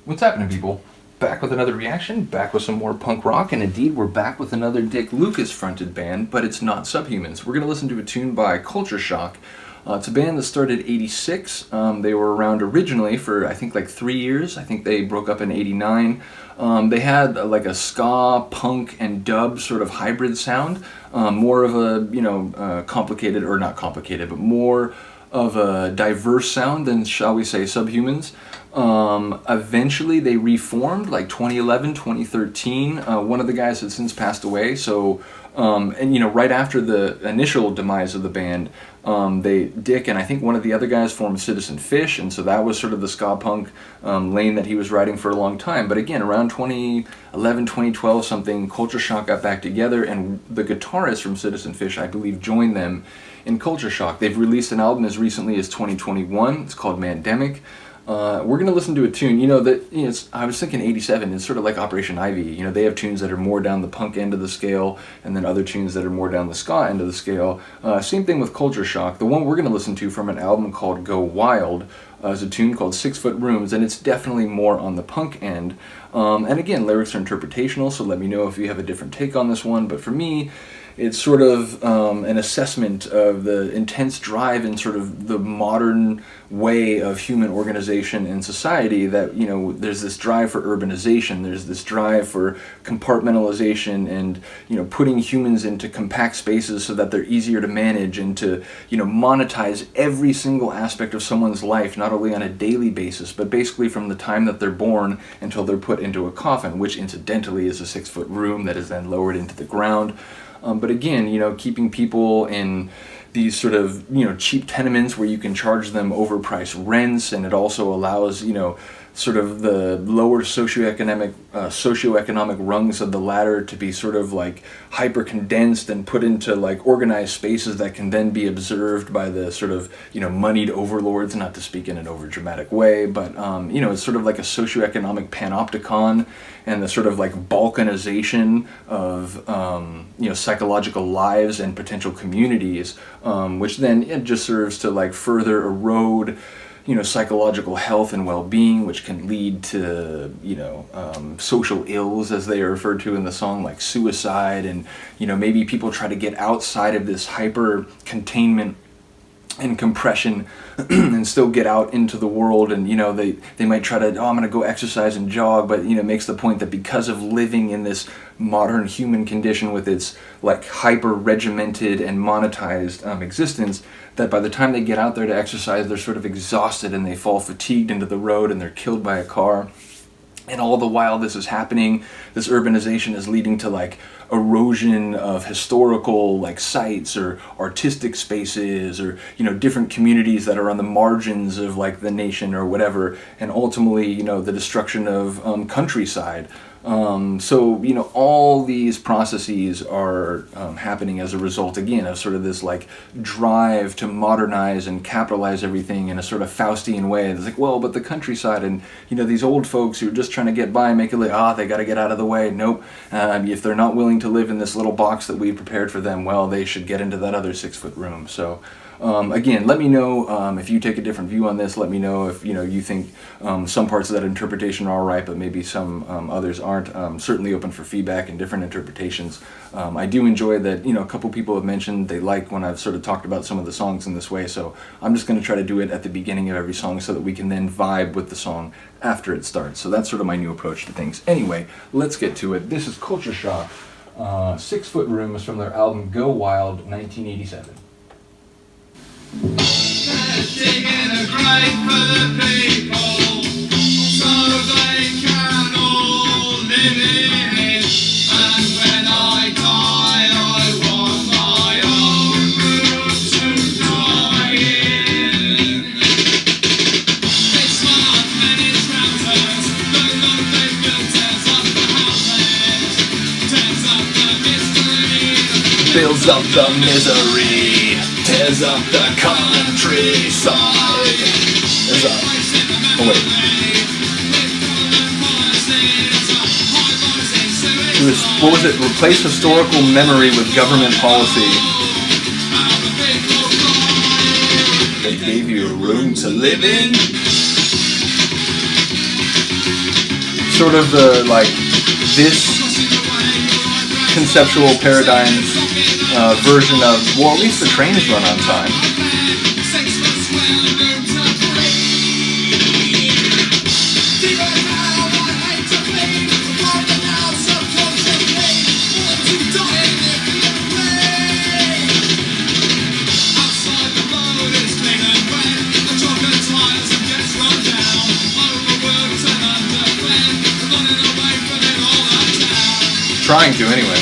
What's happening, people? Back with another reaction, back with some more punk rock, and indeed we're back with another Dick Lucas-fronted band, but it's not Subhumans. We're going to listen to a tune by Culture Shock. It's a band that started in '86. They were around originally for, I think, like 3 years. I think they broke up in '89. They had like a ska, punk, and dub sort of hybrid sound. More of a, complicated, or not complicated, but more of a diverse sound than, shall we say, Subhumans. Eventually they reformed, like 2011, 2013. One of the guys had since passed away, so, right after the initial demise of the band, Dick and I think one of the other guys formed Citizen Fish, and so that was sort of the ska punk lane that he was riding for a long time. But again, around 2011, 2012 something, Culture Shock got back together, and the guitarist from Citizen Fish, I believe, joined them in Culture Shock. They've released an album as recently as 2021. It's called Mandemic. We're going to listen to a tune, I was thinking '87, it's sort of like Operation Ivy. They have tunes that are more down the punk end of the scale, and then other tunes that are more down the ska end of the scale. Same thing with Culture Shock. The one we're going to listen to from an album called Go Wild is a tune called 6 Foot Rooms, and it's definitely more on the punk end. And again, lyrics are interpretational, so let me know if you have a different take on this one, but for me, it's sort of an assessment of the intense drive and sort of the modern way of human organization and society that, there's this drive for urbanization, there's this drive for compartmentalization and, putting humans into compact spaces so that they're easier to manage and to, monetize every single aspect of someone's life, not only on a daily basis, but basically from the time that they're born until they're put into a coffin, which incidentally is a 6-foot room that is then lowered into the ground. But again, keeping people in these sort of, cheap tenements where you can charge them overpriced rents, and it also allows, sort of the lower socioeconomic rungs of the ladder to be sort of like hyper condensed and put into like organized spaces that can then be observed by the sort of, moneyed overlords, not to speak in an over dramatic way, but, it's sort of like a socioeconomic panopticon and the sort of like balkanization of, psychological lives and potential communities, which then it just serves to like further erode psychological health and well-being, which can lead to, social ills, as they are referred to in the song, like suicide, and, maybe people try to get outside of this hyper containment and compression and still get out into the world, and they might try to, I'm going to go exercise and jog, but makes the point that because of living in this modern human condition with its like hyper regimented and monetized existence, that by the time they get out there to exercise, they're sort of exhausted and they fall fatigued into the road and they're killed by a car. And all the while this is happening, this urbanization is leading to like erosion of historical like sites or artistic spaces or, different communities that are on the margins of like the nation or whatever. And ultimately, the destruction of countryside. So, all these processes are happening as a result, again, of sort of this like drive to modernize and capitalize everything in a sort of Faustian way. It's like, well, but the countryside and, these old folks who are just trying to get by and make it like, they got to get out of the way. Nope. If they're not willing to live in this little box that we prepared for them, well, they should get into that other 6-foot room. So, again, let me know if you take a different view on this. Let me know if you think some parts of that interpretation are all right, but maybe some others aren't. Certainly open for feedback and different interpretations. I do enjoy that a couple people have mentioned they like when I've sort of talked about some of the songs in this way, so I'm just going to try to do it at the beginning of every song so that we can then vibe with the song after it starts. So that's sort of my new approach to things. Anyway, let's get to it. This is Culture Shock, 6-Foot Rooms from their album Go Wild, 1987. Digging a grave for the people, so they can all live in it. And when I die, I want my own room to die in. It's not many trousers, but not they will tears up the houses, tears up the mystery, Builds up the misery, tears up the countryside. There's a... Oh wait. What was it? Replace historical memory with government policy. They gave you a room to live in. sort of the, like, this conceptual paradigm's version of, well, at least the trains run on time. Trying to, anyway.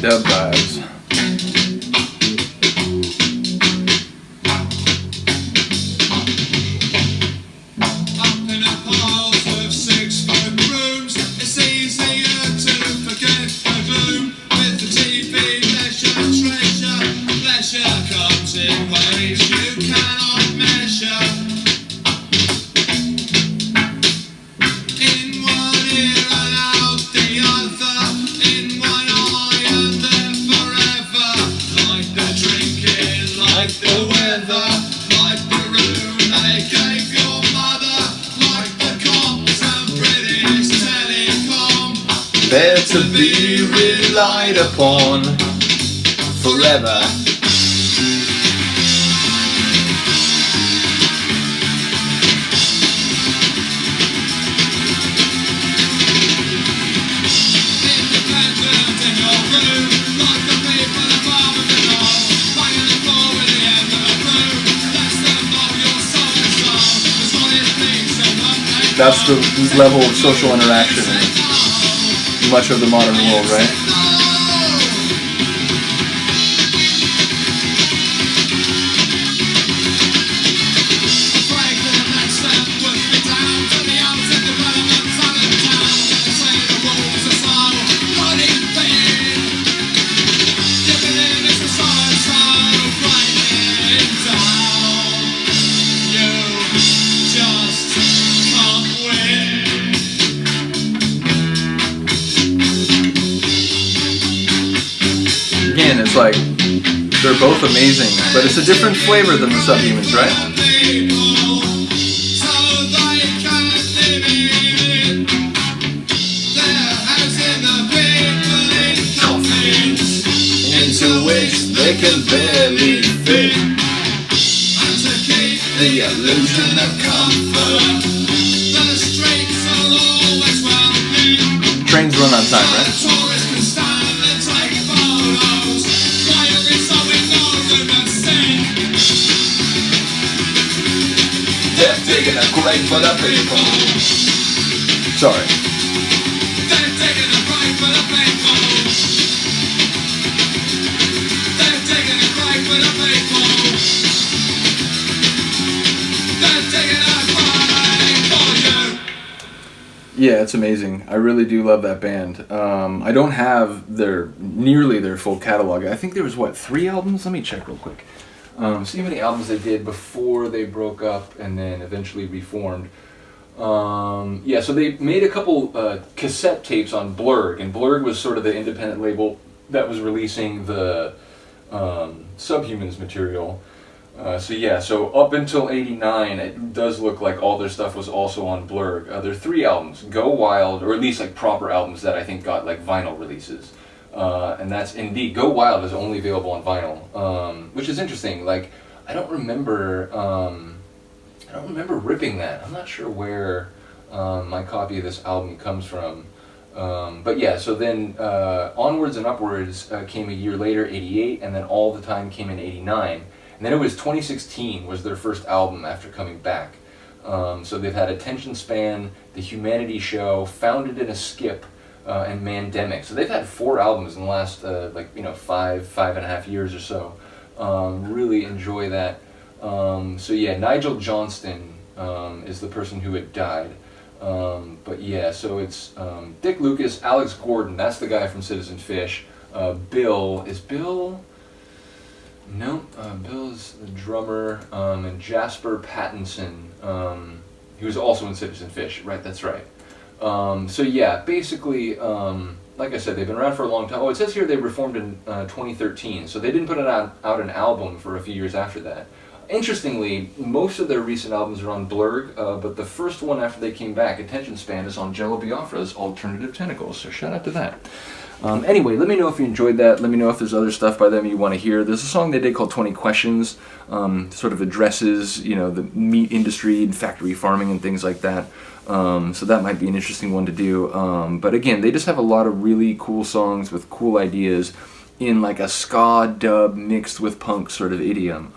Dub vibes. Up in a pulse with 6-foot brooms, it's easier to forget the gloom. With the TV, pleasure comes in ways you cannot measure. In one ear and out the other, in one eye and there forever. Like the drinking, like the weather, like the room they gave your mother, like the cops and British Telecom. There to be relied upon forever. Independent in your room, like the people above and below. Banging the floor with the end of a broom. That's the mob your soul and soul. It's not his peace and one day. That's the level of social interaction in much of the modern world, right? Again, it's like they're both amazing, but it's a different flavor than the Subhumans, right? Into which they can barely fit, and to keep the illusion of comfort, the streets are always well. Trains run on time, right? Tourists can stand and take photos. Why are we so ignorant and sin? They're digging a grave for the people. Sorry. They're digging a grave for the people. They're digging a grave for the people. They're digging a grave for you. Yeah, it's amazing. I really do love that band. I don't have nearly their full catalog. I think there was, 3 albums? Let me check real quick. See how many albums they did before they broke up and then eventually reformed. Yeah, so they made a couple cassette tapes on Blurg, and Blurg was sort of the independent label that was releasing the Subhumans material. So up until '89, it does look like all their stuff was also on Blurg. There are 3 albums, Go Wild, or at least like proper albums that I think got like vinyl releases. And that's indeed, Go Wild is only available on vinyl, which is interesting. Like, I don't remember ripping that. I'm not sure where my copy of this album comes from. But yeah, so then Onwards and Upwards came a year later, '88, and then All the Time came in '89. And then it was 2016 was their first album after coming back. So they've had Attention Span, The Humanity Show, Founded in a Skip, and Mandemic. So they've had 4 albums in the last 5.5 years or so. Really enjoy that. So yeah, Nigel Johnston is the person who had died. But yeah, so it's Dick Lucas, Alex Gordon, that's the guy from Citizen Fish. Bill, is Bill? No, Bill is the drummer, and Jasper Pattinson, he was also in Citizen Fish, right, that's right. So yeah, basically, like I said, they've been around for a long time. Oh, it says here they reformed in 2013, so they didn't put out an album for a few years after that. Interestingly, most of their recent albums are on Blurg, but the first one after they came back, Attention Span, is on Jello Biafra's Alternative Tentacles, so shout out to that. Anyway, let me know if you enjoyed that. Let me know if there's other stuff by them you want to hear. There's a song they did called 20 Questions, sort of addresses, you know, the meat industry and factory farming and things like that. So that might be an interesting one to do. But again, they just have a lot of really cool songs with cool ideas in like a ska dub mixed with punk sort of idiom.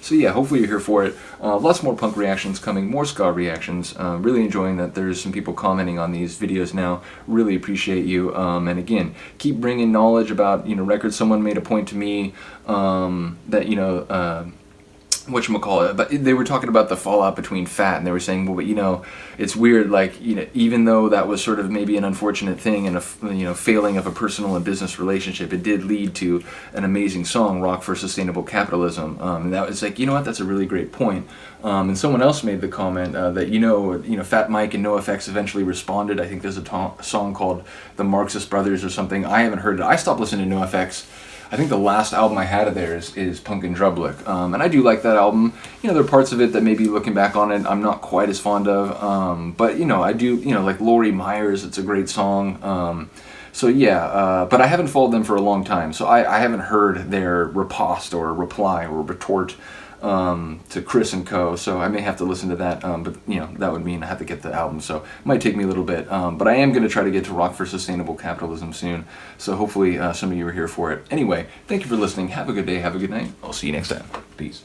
So yeah, hopefully you're here for it. Lots more punk reactions coming, more ska reactions. Really enjoying that there's some people commenting on these videos now. Really appreciate you. And again, keep bringing knowledge about, you know, records. Someone made a point to me that, you know, whatchamacallit, but they were talking about the fallout between Fat, and they were saying, well, but you know, it's weird, like, you know, even though that was sort of maybe an unfortunate thing and a, you know, failing of a personal and business relationship, it did lead to an amazing song, Rock for Sustainable Capitalism. And that was like, you know what, that's a really great point. And someone else made the comment that, you know, Fat Mike and NoFX eventually responded. I think there's a song called The Marxist Brothers or something. I haven't heard it. I stopped listening to NoFX. I think the last album I had of theirs is Punk and Drublick, and I do like that album. You know, there are parts of it that maybe looking back on it, I'm not quite as fond of, but, you know, I do, you know, like Lori Myers, it's a great song. So yeah, but I haven't followed them for a long time, so I haven't heard their riposte or reply or retort to Chris and Co. So I may have to listen to that, but you know, that would mean I have to get the album, so it might take me a little bit. But I am going to try to get to Rock for Sustainable Capitalism soon, so hopefully some of you are here for it. Anyway, thank you for listening. Have a good day, have a good night. I'll see you next time. Peace.